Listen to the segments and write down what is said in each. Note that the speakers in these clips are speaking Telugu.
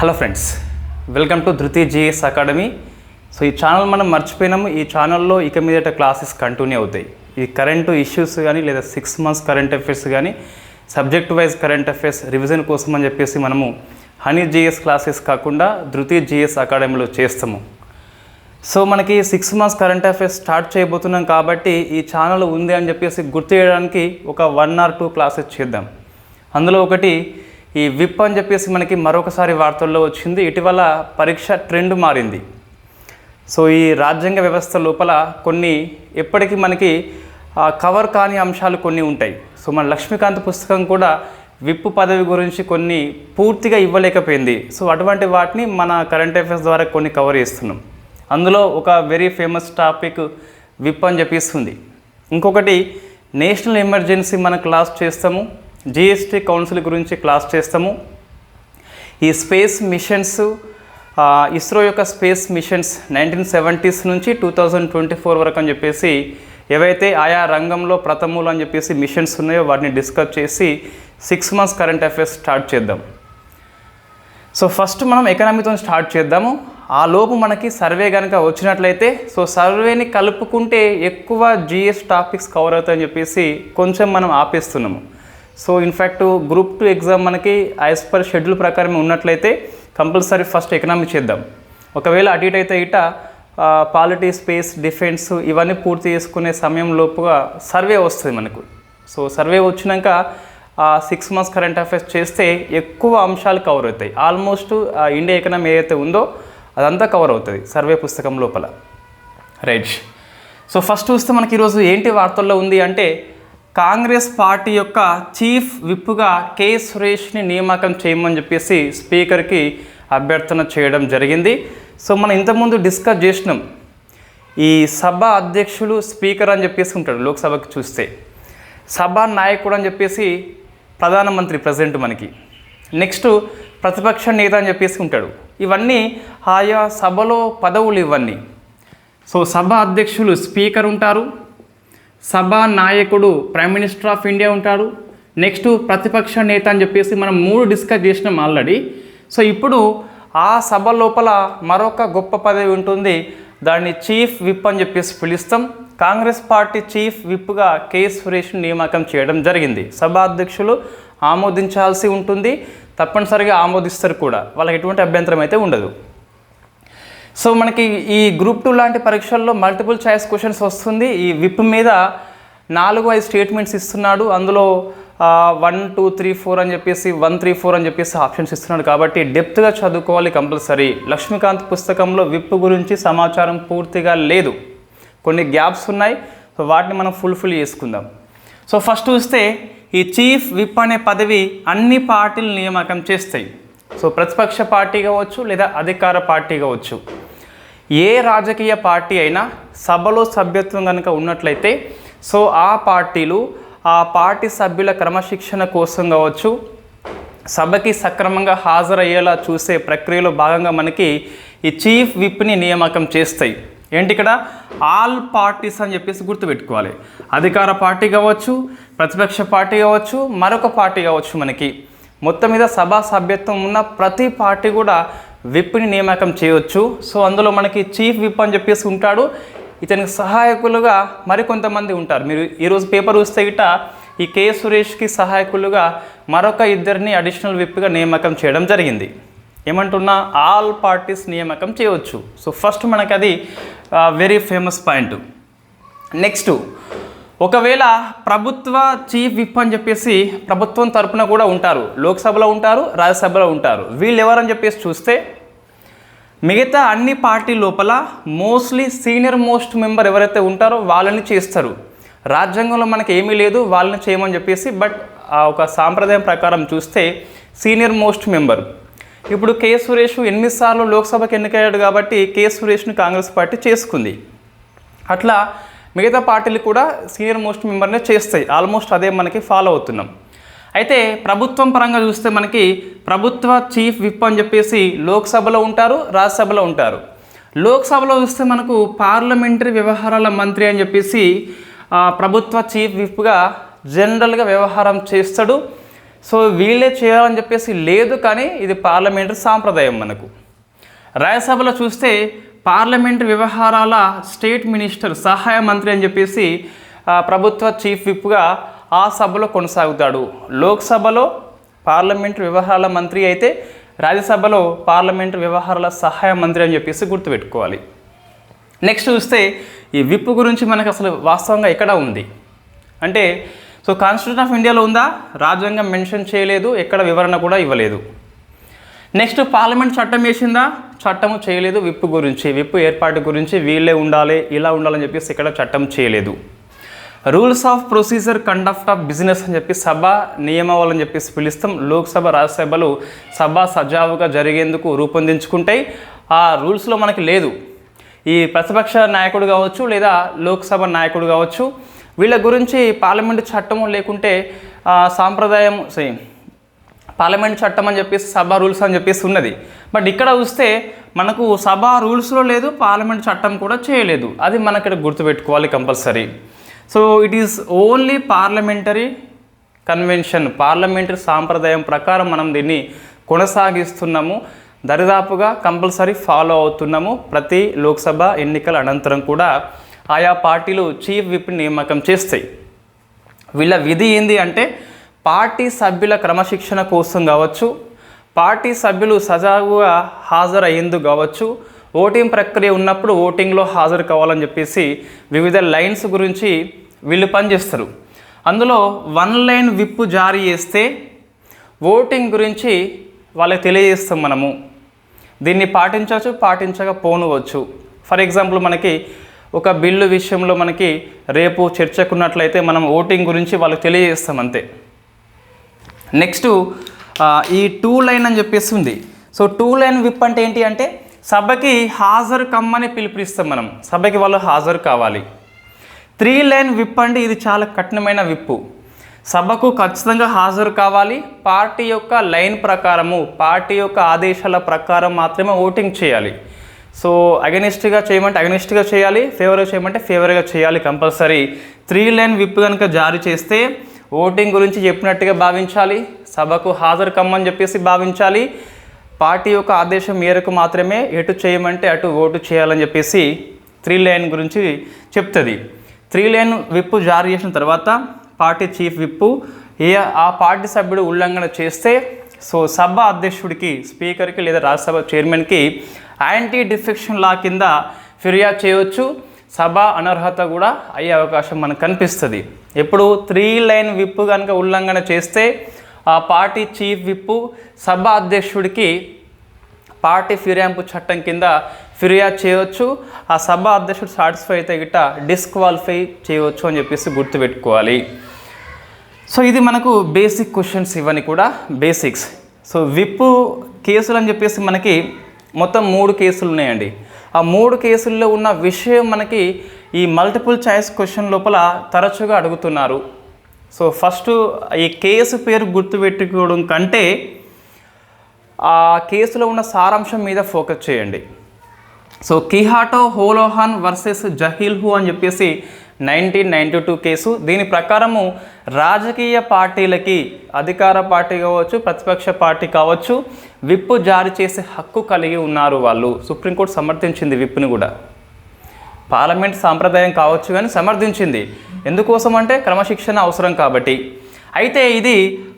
హలో ఫ్రెండ్స్, వెల్కమ్ టు ధృతి జిఎస్ అకాడమీ. సో ఈ ఛానల్ మనం మర్చిపోయినాము. ఈ ఛానల్లో ఇక మీదట క్లాసెస్ కంటిన్యూ అవుతాయి. ఈ కరెంటు ఇష్యూస్ కానీ లేదా 6 months కరెంట్ అఫైర్స్ కానీ subject wise current affairs revision కోసం అని చెప్పేసి మనము హనీ జిఎస్ క్లాసెస్ కాకుండా ధృతి జిఎస్ అకాడమీలో చేస్తాము. సో మనకి 6 months కరెంట్ అఫైర్స్ స్టార్ట్ చేయబోతున్నాం కాబట్టి ఈ ఛానల్ ఉంది అని చెప్పేసి గుర్తు చేయడానికి ఒక 1 or 2 క్లాసెస్ చేద్దాం. అందులో ఒకటి ఈ విప్ అని చెప్పేసి మనకి మరొకసారి వార్తల్లో వచ్చింది. ఇటీవల పరీక్ష ట్రెండ్ మారింది. సో ఈ రాజ్యాంగ వ్యవస్థ లోపల కొన్ని ఎప్పటికీ మనకి కవర్ కాని అంశాలు కొన్ని ఉంటాయి. సో మన లక్ష్మీకాంత్ పుస్తకం కూడా విప్ పదవి గురించి కొన్ని పూర్తిగా ఇవ్వలేకపోయింది. సో అటువంటి వాటిని మన కరెంట్ అఫైర్స్ ద్వారా కొన్ని కవర్ చేస్తున్నాం. అందులో ఒక వెరీ ఫేమస్ టాపిక్ విప్ అని చెప్పిస్తుంది. ఇంకొకటి నేషనల్ ఎమర్జెన్సీ మన క్లాస్ చేస్తాము. జిఎస్టీ కౌన్సిల్ గురించి క్లాస్ చేస్తాము. ఈ స్పేస్ మిషన్స్, ఇస్రో యొక్క స్పేస్ మిషన్స్ 1970s నుంచి 2024 వరకు అని చెప్పేసి ఏవైతే ఆయా రంగంలో ప్రథములు అని చెప్పేసి మిషన్స్ ఉన్నాయో వాటిని డిస్కస్ చేసి 6 months కరెంట్ అఫైర్స్ స్టార్ట్ చేద్దాం. సో ఫస్ట్ మనం ఎకనామీతో స్టార్ట్ చేద్దాము. ఆ లోపు మనకి సర్వే కనుక వచ్చినట్లయితే సో సర్వేని కలుపుకుంటే ఎక్కువ జిఎస్ టాపిక్స్ కవర్ అవుతాయని చెప్పేసి కొంచెం మనం ఆపేస్తున్నాము. సో ఇన్ఫ్యాక్ట్ గ్రూప్ 2 ఎగ్జామ్ మనకి యాజ్ పర్ షెడ్యూల్ ప్రకారం ఉన్నట్లయితే కంపల్సరీ ఫస్ట్ ఎకనామీ చేద్దాం. ఒకవేళ అటు ఇటు అయితే ఇట పాలిటీ, స్పేస్, డిఫెన్స్ ఇవన్నీ పూర్తి చేసుకునే సమయం లోపుగా సర్వే వస్తుంది మనకు. సో సర్వే వచ్చినాక 6 months కరెంట్ అఫైర్స్ చేస్తే ఎక్కువ అంశాలు కవర్ అవుతాయి. ఆల్మోస్ట్ ఇండియా ఎకనామీ ఏదైతే ఉందో అదంతా కవర్ అవుతుంది సర్వే పుస్తకం లోపల. రైట్. సో ఫస్ట్ చూస్తే మనకి ఈరోజు ఏంటి వార్తల్లో ఉంది అంటే కాంగ్రెస్ పార్టీ యొక్క చీఫ్ విప్గా కె సురేష్ని నియామకం చేయమని చెప్పేసి స్పీకర్కి అభ్యర్థన చేయడం జరిగింది. సో మనం ఇంతకుముందు డిస్కస్ చేసినాం. ఈ సభ అధ్యక్షులు స్పీకర్ అని చెప్పేసి ఉంటాడు. లోక్సభకి చూస్తే సభా నాయకుడు అని చెప్పేసి ప్రధానమంత్రి ప్రజెంట్ మనకి. నెక్స్ట్ ప్రతిపక్ష నేత అని చెప్పేసి ఉంటాడు. ఇవన్నీ ఆయా సభలో పదవులు ఇవన్నీ. సో సభ అధ్యక్షులు స్పీకర్ ఉంటారు, సభా నాయకుడు ప్రైమ్ మినిస్టర్ ఆఫ్ ఇండియా ఉంటాడు, నెక్స్ట్ ప్రతిపక్ష నేత అని చెప్పేసి మనం 3 డిస్కస్ చేసినాం ఆల్రెడీ. సో ఇప్పుడు ఆ సభ లోపల మరొక గొప్ప పదవి ఉంటుంది. దాన్ని చీఫ్ విప్ అని చెప్పేసి పిలుస్తాం. కాంగ్రెస్ పార్టీ చీఫ్ విప్గా కె సురేష్ని నియామకం చేయడం జరిగింది. సభాధ్యక్షులు ఆమోదించాల్సి ఉంటుంది, తప్పనిసరిగా ఆమోదిస్తారు కూడా, వాళ్ళకి ఎటువంటి అభ్యంతరం అయితే ఉండదు. సో మనకి ఈ గ్రూప్ 2 లాంటి పరీక్షల్లో మల్టిపుల్ చాయిస్ క్వశ్చన్స్ వస్తుంది. ఈ విప్ మీద 4-5 స్టేట్మెంట్స్ ఇస్తున్నాడు. అందులో 1, 2, 3, 4 అని చెప్పేసి 1, 3, 4 అని చెప్పేసి ఆప్షన్స్ ఇస్తున్నాడు. కాబట్టి డెప్త్గా చదువుకోవాలి కంపల్సరీ. లక్ష్మీకాంత్ పుస్తకంలో విప్ గురించి సమాచారం పూర్తిగా లేదు, కొన్ని గ్యాప్స్ ఉన్నాయి. సో వాటిని మనం ఫుల్ఫిల్ చేసుకుందాం. సో ఫస్ట్ చూస్తే ఈ చీఫ్ విప్ అనే పదవి అన్ని పార్టీలు నియామకం చేస్తాయి. సో ప్రతిపక్ష పార్టీ కావచ్చు లేదా అధికార పార్టీ కావచ్చు, ఏ రాజకీయ పార్టీ అయినా సభలో సభ్యత్వం కనుక ఉన్నట్లయితే సో ఆ పార్టీలు ఆ పార్టీ సభ్యుల క్రమశిక్షణ కోసం కావచ్చు, సభకి సక్రమంగా హాజరయ్యేలా చూసే ప్రక్రియలో భాగంగా మనకి ఈ చీఫ్ విప్ని నియామకం చేస్తాయి. ఏంటి ఇక్కడ ఆల్ పార్టీస్ అని చెప్పేసి గుర్తుపెట్టుకోవాలి. అధికార పార్టీ కావచ్చు, ప్రతిపక్ష పార్టీ కావచ్చు, మరొక పార్టీ కావచ్చు, మనకి మొత్తం మీద సభా సభ్యత్వం ఉన్న ప్రతి పార్టీ కూడా విప్ని నియామకం చేయవచ్చు. సో అందులో మనకి చీఫ్ విప్ అని చెప్పేసి ఉంటాడు. ఇతనికి సహాయకులుగా మరికొంతమంది ఉంటారు. మీరు ఈరోజు పేపర్ చూస్తే గిట్ట ఈ కె సురేష్కి సహాయకులుగా మరొక 2 అడిషనల్ విప్గా నియామకం చేయడం జరిగింది. ఏమంటున్నా ఆల్ పార్టీస్ నియామకం చేయవచ్చు. సో ఫస్ట్ మనకి అది వెరీ ఫేమస్ పాయింట్. నెక్స్ట్, ఒకవేళ ప్రభుత్వ చీఫ్ విప్ అని చెప్పేసి ప్రభుత్వం తరపున కూడా ఉంటారు. లోక్సభలో ఉంటారు, రాజ్యసభలో ఉంటారు. వీళ్ళు ఎవరని చెప్పేసి చూస్తే మిగతా అన్ని పార్టీ లోపల మోస్ట్లీ సీనియర్ మోస్ట్ మెంబర్ ఎవరైతే ఉంటారో వాళ్ళని చేస్తారు. రాజ్యాంగంలో మనకి ఏమీ లేదు వాళ్ళని చేయమని చెప్పేసి, బట్ ఒక సాంప్రదాయం ప్రకారం చూస్తే సీనియర్ మోస్ట్ మెంబర్. ఇప్పుడు కె సురేష్ 8 సార్లు లోక్సభకి ఎన్నికయ్యాడు కాబట్టి కె సురేష్ని కాంగ్రెస్ పార్టీ చేసుకుంది. అట్లా మిగతా పార్టీలు కూడా సీనియర్ మోస్ట్ మెంబర్నే చేస్తాయి. ఆల్మోస్ట్ అదే మనకి ఫాలో అవుతున్నాం. అయితే ప్రభుత్వం పరంగా చూస్తే మనకి ప్రభుత్వ చీఫ్ విప్ అని చెప్పేసి లోక్సభలో ఉంటారు, రాజ్యసభలో ఉంటారు. లోక్సభలో చూస్తే మనకు పార్లమెంటరీ వ్యవహారాల మంత్రి అని చెప్పేసి ప్రభుత్వ చీఫ్ విప్గా జనరల్గా వ్యవహారం చేస్తాడు. సో వీళ్ళే చేయాలని చెప్పేసి లేదు, కానీ ఇది పార్లమెంటరీ సాంప్రదాయం. మనకు రాజ్యసభలో చూస్తే పార్లమెంటరీ వ్యవహారాల స్టేట్ మినిస్టర్, సహాయ మంత్రి అని చెప్పేసి ప్రభుత్వ చీఫ్ విప్గా ఆ సభలో కొనసాగుతాడు. లోక్సభలో పార్లమెంటరీ వ్యవహారాల మంత్రి అయితే రాజ్యసభలో పార్లమెంటరీ వ్యవహారాల సహాయ మంత్రి అని చెప్పేసి గుర్తుపెట్టుకోవాలి. నెక్స్ట్ చూస్తే ఈ విప్ గురించి మనకు అసలు వాస్తవంగా ఎక్కడ ఉంది అంటే, సో కాన్స్టిట్యూషన్ ఆఫ్ ఇండియాలో ఉందా? రాజ్యాంగం మెన్షన్ చేయలేదు, ఎక్కడ వివరణ కూడా ఇవ్వలేదు. నెక్స్ట్ పార్లమెంట్ చట్టం వేసిందా? చట్టము చేయలేదు. విప్ గురించి, విప్ ఏర్పాటు గురించి వీళ్ళే ఉండాలి, ఇలా ఉండాలని చెప్పేసి ఇక్కడ చట్టం చేయలేదు. Rules of procedure conduct of business అని చెప్పి సభ నియమావళి అని చెప్పేసి పిలుస్తాం. లోక్సభ రాజ్యసభలు సభ సజావుగా జరిగేందుకు రూపొందించుకుంటాయి. ఆ రూల్స్లో మనకి లేదు. ఈ ప్రతిపక్ష నాయకుడు కావచ్చు లేదా లోక్సభ నాయకుడు కావచ్చు, వీళ్ళ గురించి పార్లమెంటు చట్టము లేకుంటే సాంప్రదాయం పార్లమెంట్ చట్టం అని చెప్పేసి సభ రూల్స్ అని చెప్పేసి ఉన్నది. బట్ ఇక్కడ చూస్తే మనకు సభ రూల్స్లో లేదు, పార్లమెంట్ చట్టం కూడా చేయలేదు. అది మనం ఇక్కడ గుర్తుపెట్టుకోవాలి compulsory. So it is only parliamentary convention, parliamentary సాంప్రదాయం ప్రకారం మనం దీన్ని కొనసాగిస్తున్నాము. దరిదాపుగా కంపల్సరీ ఫాలో అవుతున్నాము. ప్రతి లోక్సభ ఎన్నికల అనంతరం కూడా ఆయా పార్టీలు చీఫ్ విప్ నియామకం చేస్తాయి. వీళ్ళ విధి ఏంది అంటే, పార్టీ సభ్యుల క్రమశిక్షణ కోసం కావచ్చు, పార్టీ సభ్యులు సజావుగా హాజరయ్యేందుకు కావచ్చు, ఓటింగ్ ప్రక్రియ ఉన్నప్పుడు ఓటింగ్లో హాజరు కావాలని చెప్పేసి వివిధ లైన్స్ గురించి వీళ్ళు పనిచేస్తారు. అందులో 1 లైన్ విప్ జారీ చేస్తే ఓటింగ్ గురించి వాళ్ళకి తెలియజేస్తాం మనము. దీన్ని పాటించవచ్చు, పాటించకపోనవచ్చు. ఫర్ ఎగ్జాంపుల్ మనకి ఒక బిల్లు విషయంలో మనకి రేపు చర్చకున్నట్లయితే మనం ఓటింగ్ గురించి వాళ్ళకి తెలియజేస్తాం అంతే. నెక్స్ట్ ఈ 2 లైన్ అని చెప్పేసి ఉంది. సో 2 లైన్ విప్ అంటే ఏంటి అంటే, సభకి హాజరు కమ్మని పిలుపునిస్తాం మనం, సభకి వాళ్ళు హాజరు కావాలి. 3 లైన్ విప్ అంటే ఇది చాలా కఠినమైన విప్పు. సభకు ఖచ్చితంగా హాజరు కావాలి, పార్టీ యొక్క లైన్ ప్రకారము, పార్టీ యొక్క ఆదేశాల ప్రకారం మాత్రమే ఓటింగ్ చేయాలి. సో అగెనిస్ట్గా చేయమంటే అగెనిస్ట్గా చేయాలి, ఫేవర్గా చేయమంటే ఫేవర్గా చేయాలి కంపల్సరీ. 3 లైన్ విప్ కనుక జారీ చేస్తే ఓటింగ్ గురించి చెప్పినట్టుగా భావించాలి, సభకు హాజరు కమ్మని చెప్పేసి భావించాలి, పార్టీ యొక్క ఆదేశం మేరకు మాత్రమే ఎటు చేయమంటే అటు ఓటు చేయాలని చెప్పేసి 3 లైన్ గురించి చెప్తుంది. 3 లైన్ విప్ జారీ చేసిన తర్వాత పార్టీ చీఫ్ విప్ ఆ పార్టీ సభ్యుడు ఉల్లంఘన చేస్తే సో సభ అధ్యక్షుడికి, స్పీకర్కి లేదా రాజ్యసభ చైర్మన్కి యాంటీ డిఫెక్షన్ లా కింద ఫిర్యాదు చేయవచ్చు. సభ అనర్హత కూడా అయ్యే అవకాశం మనకు కనిపిస్తుంది. ఎప్పుడు 3 లైన్ విప్ కనుక ఉల్లంఘన చేస్తే ఆ పార్టీ చీఫ్ విప్ సభ అధ్యక్షుడికి పార్టీ ఫిర్యాదు చట్టం కింద ఫిర్యాదు చేయవచ్చు. ఆ సభ అధ్యక్షుడు సాటిస్ఫై అయితే గిట్ట డిస్క్వాలిఫై చేయవచ్చు అని చెప్పేసి గుర్తుపెట్టుకోవాలి. సో ఇది మనకు బేసిక్ క్వశ్చన్స్, ఇవన్నీ కూడా బేసిక్స్. సో విప్ కేసులు అని చెప్పేసి మనకి మొత్తం 3 కేసులు ఉన్నాయండి. ఆ 3 కేసుల్లో ఉన్న విషయం మనకి ఈ మల్టిపుల్ చాయిస్ క్వశ్చన్ లోపల తరచుగా అడుగుతున్నారు. సో ఫస్ట్ ఈ కేసు పేరు గుర్తుపెట్టుకోవడం కంటే ఆ కేసులో ఉన్న సారాంశం మీద ఫోకస్ చేయండి. సో కిహాటో హోలోహాన్ వర్సెస్ జహీల్హు అని చెప్పేసి 1992 కేసు. దీని ప్రకారము రాజకీయ పార్టీలకి, అధికార పార్టీ కావచ్చు, ప్రతిపక్ష పార్టీ కావచ్చు, విప్ జారీ చేసే హక్కు కలిగి ఉన్నారు వాళ్ళు. సుప్రీంకోర్టు సమర్థించింది విప్ని కూడా. పార్లమెంట్ సాంప్రదాయం కావచ్చు కానీ సమర్థించింది. ఎందుకోసం అంటే క్రమశిక్షణ అవసరం కాబట్టి. అయితే ఇది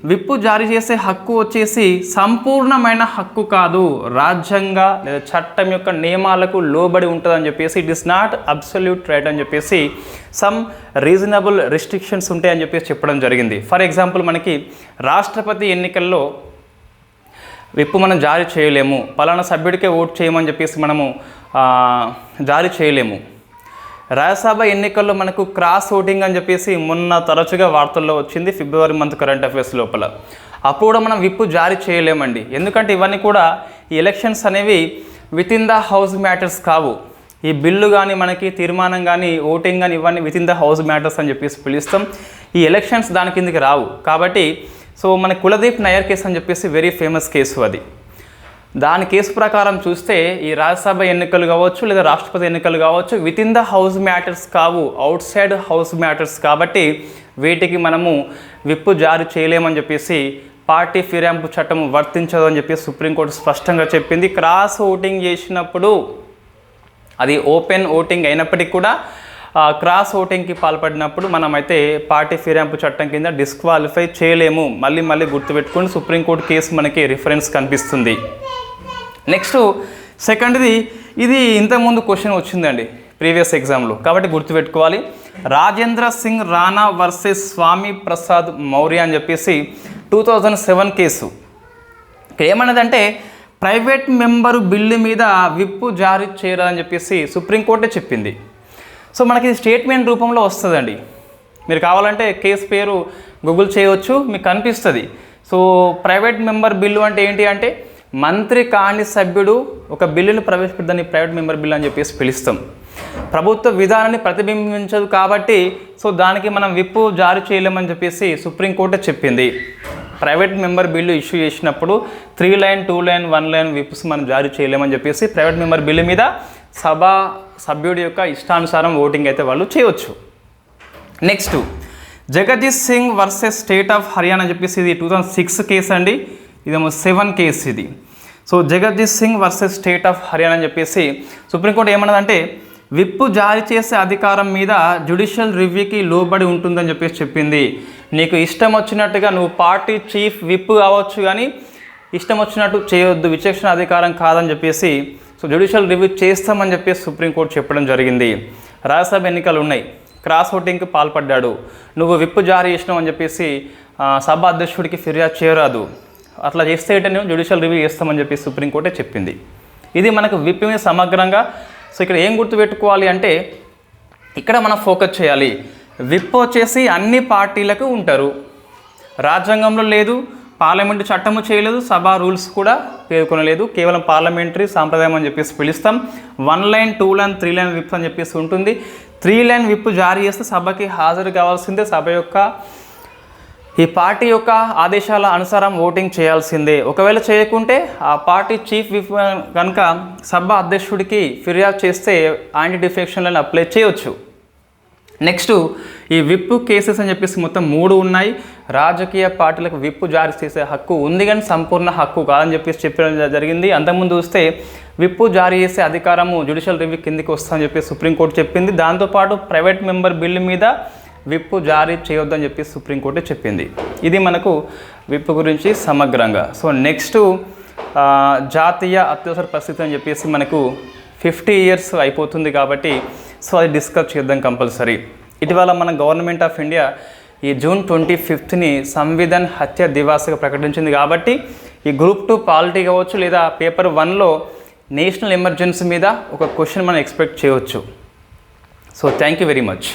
విప్ జారీ చేసే హక్కు వచ్చేసి సంపూర్ణమైన హక్కు కాదు, రాజ్యాంగ లేదా చట్టం యొక్క నియమాలకు లోబడి ఉంటుందని చెప్పేసి, it is not absolute right అని చెప్పేసి సమ్ రీజనబుల్ రిస్ట్రిక్షన్స్ ఉంటాయని చెప్పేసి చెప్పడం జరిగింది. ఫర్ ఎగ్జాంపుల్ మనకి రాష్ట్రపతి ఎన్నికల్లో విప్ మనం జారీ చేయలేము, పలానా సభ్యుడికే ఓటు చేయమని చెప్పేసి మనము జారీ చేయలేము. రాజ్యసభ ఎన్నికల్లో మనకు క్రాస్ ఓటింగ్ అని చెప్పేసి మొన్న తరచుగా వార్తల్లో వచ్చింది, ఫిబ్రవరి మంత్ కరెంట్ అఫైర్స్ లోపల. అప్పుడు కూడా మనం విప్ జారీ చేయలేమండి. ఎందుకంటే ఇవన్నీ కూడా ఈ ఎలక్షన్స్ అనేవి with in the house matters కావు. ఈ బిల్లు కానీ మనకి తీర్మానం కానీ ఓటింగ్ కానీ ఇవన్నీ with in the house matters అని చెప్పేసి పిలుస్తాం. ఈ ఎలక్షన్స్ దాని కిందకి రావు. కాబట్టి సో మన కులదీప్ నయ్యర్ కేసు అని చెప్పేసి వెరీ ఫేమస్ కేసు అది. దాని కేసు ప్రకారం చూస్తే ఈ రాజ్యసభ ఎన్నికలు కావచ్చు లేదా రాష్ట్రపతి ఎన్నికలు కావచ్చు with in the house matters కావు, అవుట్ సైడ్ హౌస్ మ్యాటర్స్. కాబట్టి వీటికి మనము విప్ జారీ చేయలేమని చెప్పేసి పార్టీ ఫిరాయింపు చట్టం వర్తించదు అని చెప్పి సుప్రీంకోర్టు స్పష్టంగా చెప్పింది. క్రాస్ ఓటింగ్ చేసినప్పుడు అది ఓపెన్ ఓటింగ్ అయినప్పటికీ కూడా క్రాస్ ఓటింగ్కి పాల్పడినప్పుడు మనమైతే పార్టీ ఫిరాయింపు చట్టం కింద డిస్క్వాలిఫై చేయలేము. మళ్ళీ గుర్తుపెట్టుకొని సుప్రీంకోర్టు కేసు మనకి రిఫరెన్స్ కనిపిస్తుంది. నెక్స్ట్ సెకండ్ది, ఇది ఇంతకుముందు క్వశ్చన్ వచ్చిందండి ప్రీవియస్ ఎగ్జామ్లో, కాబట్టి గుర్తుపెట్టుకోవాలి. రాజేంద్ర సింగ్ రాణా వర్సెస్ స్వామి ప్రసాద్ మౌర్య అని చెప్పేసి 2007 కేసు. ఇక్కడ ఏమన్నదంటే ప్రైవేట్ మెంబరు బిల్లు మీద విప్పు జారీ చేయరాదని చెప్పేసి సుప్రీంకోర్టే చెప్పింది. సో మనకి స్టేట్మెంట్ రూపంలో వస్తుందండి. మీరు కావాలంటే కేసు పేరు గూగుల్ చేయవచ్చు, మీకు కనిపిస్తుంది. సో ప్రైవేట్ మెంబర్ బిల్లు అంటే ఏంటి అంటే మంత్రి కాని సభ్యుడు ఒక బిల్లును ప్రవేశపెట్టదని ప్రైవేట్ మెంబర్ బిల్లు అని చెప్పేసి పిలుస్తాం. ప్రభుత్వ విధానాన్ని ప్రతిబింబించదు కాబట్టి సో దానికి మనం విప్పు జారీ చేయలేమని చెప్పేసి సుప్రీంకోర్టే చెప్పింది. ప్రైవేట్ మెంబర్ బిల్లు ఇష్యూ చేసినప్పుడు 3 లైన్ 2 లైన్ 1 లైన్ విప్స్ మనం జారీ చేయలేమని చెప్పేసి ప్రైవేట్ మెంబర్ బిల్లు మీద సభా సభ్యుడి యొక్క ఇష్టానుసారం ఓటింగ్ అయితే వాళ్ళు చేయవచ్చు. Next Jagadish Singh versus state of Haryana అని చెప్పేసి ఇది 2006 కేసు అండి. ఇదేమో 7 కేసు ఇది. So Jagadish Singh versus state of Haryana అని చెప్పేసి సుప్రీంకోర్టు ఏమన్నదంటే విప్పు జారీ చేసే అధికారం మీద జ్యుడిషియల్ రివ్యూకి లోబడి ఉంటుందని చెప్పేసి చెప్పింది. నీకు ఇష్టం వచ్చినట్టుగా నువ్వు పార్టీ చీఫ్ విప్ కావచ్చు, కానీ ఇష్టం వచ్చినట్టు చేయొద్దు, విచక్షణ అధికారం కాదని చెప్పేసి సో జ్యుడిషియల్ రివ్యూ చేస్తామని చెప్పేసి సుప్రీంకోర్టు చెప్పడం జరిగింది. రాజ్యసభ ఎన్నికలు ఉన్నాయి, క్రాస్ ఓటింగ్కి పాల్పడ్డాడు, నువ్వు విప్పు జారీ చేసినావు అని చెప్పేసి సభ అధ్యక్షుడికి ఫిర్యాదు చేయరాదు, అట్లా చేస్తే నేను జ్యుడిషియల్ రివ్యూ చేస్తామని చెప్పి సుప్రీంకోర్టే చెప్పింది. ఇది మనకు విప్ మీద సమగ్రంగా. సో ఇక్కడ ఏం గుర్తుపెట్టుకోవాలి అంటే ఇక్కడ మనం ఫోకస్ చేయాలి. విప్ వచ్చేసి అన్ని పార్టీలకు ఉంటారు, రాజ్యాంగంలో లేదు, పార్లమెంటు చట్టము చేయలేదు, సభా రూల్స్ కూడా పేర్కొనలేదు, కేవలం పార్లమెంటరీ సాంప్రదాయం అని చెప్పేసి పిలుస్తాం. 1 లైన్ 2 లైన్ 3 లైన్ విప్ అని చెప్పేసి ఉంటుంది. 3 లైన్ విప్ జారీ చేస్తే సభకి హాజరు కావాల్సిందే, సభ యొక్క ఈ పార్టీ యొక్క ఆదేశాల అనుసారం ఓటింగ్ చేయాల్సిందే. ఒకవేళ చేయకుంటే ఆ పార్టీ చీఫ్ విప్ కనుక సభ అధ్యక్షుడికి ఫిర్యాదు చేస్తే యాంటీ డిఫెక్షన్లను అప్లై చేయవచ్చు. నెక్స్ట్ ఈ విప్ కేసెస్ అని చెప్పేసి మొత్తం 3 ఉన్నాయి. రాజకీయ పార్టీలకు విప్ జారీ చేసే హక్కు ఉంది, కానీ సంపూర్ణ హక్కు కాదని చెప్పేసి చెప్పడం జరిగింది. అంతకుముందు చూస్తే విప్ జారీ చేసే అధికారము జ్యుడిషియల్ రివ్యూ కిందికి వస్తుందని చెప్పి సుప్రీంకోర్టు చెప్పింది. దాంతోపాటు ప్రైవేట్ మెంబర్ బిల్లు మీద విప్ జారీ చేయొద్దని చెప్పి సుప్రీంకోర్టు చెప్పింది. ఇది మనకు విప్ గురించి సమగ్రంగా. సో నెక్స్ట్ జాతీయ అత్యవసర పరిస్థితి అని చెప్పేసి మనకు 50 ఇయర్స్ అయిపోతుంది కాబట్టి సో అది డిస్కస్ చేద్దాం కంపల్సరీ. ఇటీవల మన గవర్నమెంట్ ఆఫ్ ఇండియా ఈ జూన్ 25ని సంవిధాన్ హత్య దివాస్గా ప్రకటించింది కాబట్టి ఈ గ్రూప్ 2 పాలిటీ కావచ్చు లేదా పేపర్ 1లో నేషనల్ ఎమర్జెన్సీ మీద ఒక క్వశ్చన్ మనం ఎక్స్పెక్ట్ చేయవచ్చు. So thank you very much.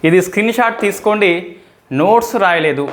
ఇది స్క్రీన్ షాట్ తీసుకోండి, నోట్స్ రాయలేదు.